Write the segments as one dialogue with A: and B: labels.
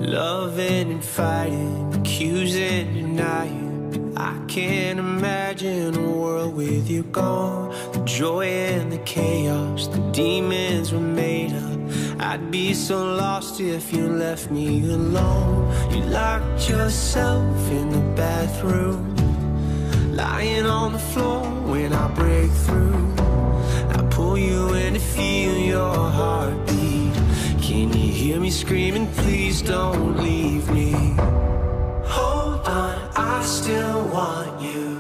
A: Loving and fighting, accusing, denying. I can't imagine a world with you gone. The joy and the chaos, the demons were made up. I'd be so lost if you left me alone. You locked yourself in the bathroom, lying on the floor when I break through. I pull you in to feel your heartbeat. Can you hear me screaming, please don't leave me? Hold on, I still want you.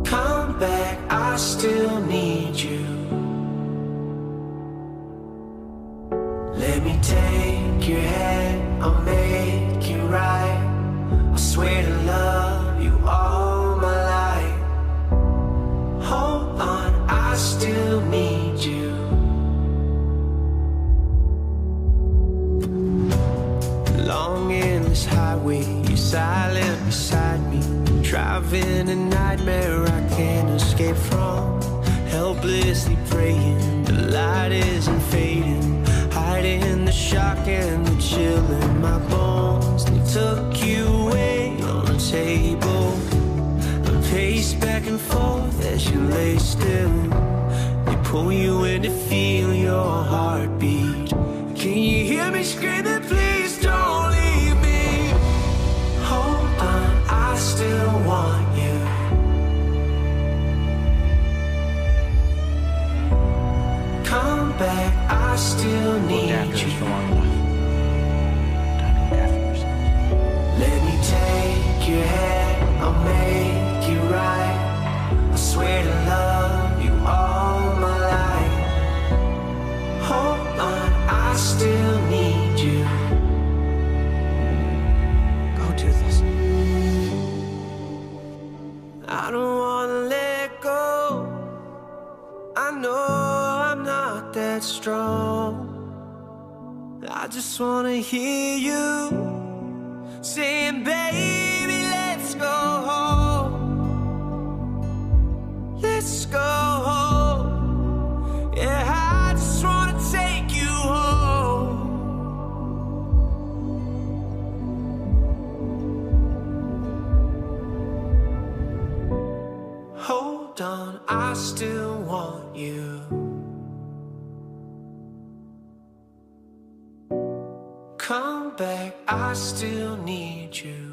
A: Come back, I still need you. Let me take your hand, I'll make it right. I swear to love you all my life. Hold on, I still need you. Long endless highway, you're silent beside me. Driving a nightmare I can't escape from. Helplessly praying, the light isn't fading. Hiding the shock and the chill in my bones. They took you away on the table. I pace back and forth as you lay still. They pull you in to feel your heartbeat. Can you hear me screaming, please don't leave me? Hold on, I still want you. Come back, I still need you. Let me take your hand, I'll make it right. I swear to love you all my life. Hold on, I still need you. Go do this. I don't wanna let go. I know I'm not that strong. I just wanna hear you saying, baby, let's go home. Let's go home. Yeah, I just wanna take you home. Hold on, I still want you. Come back, I still need you.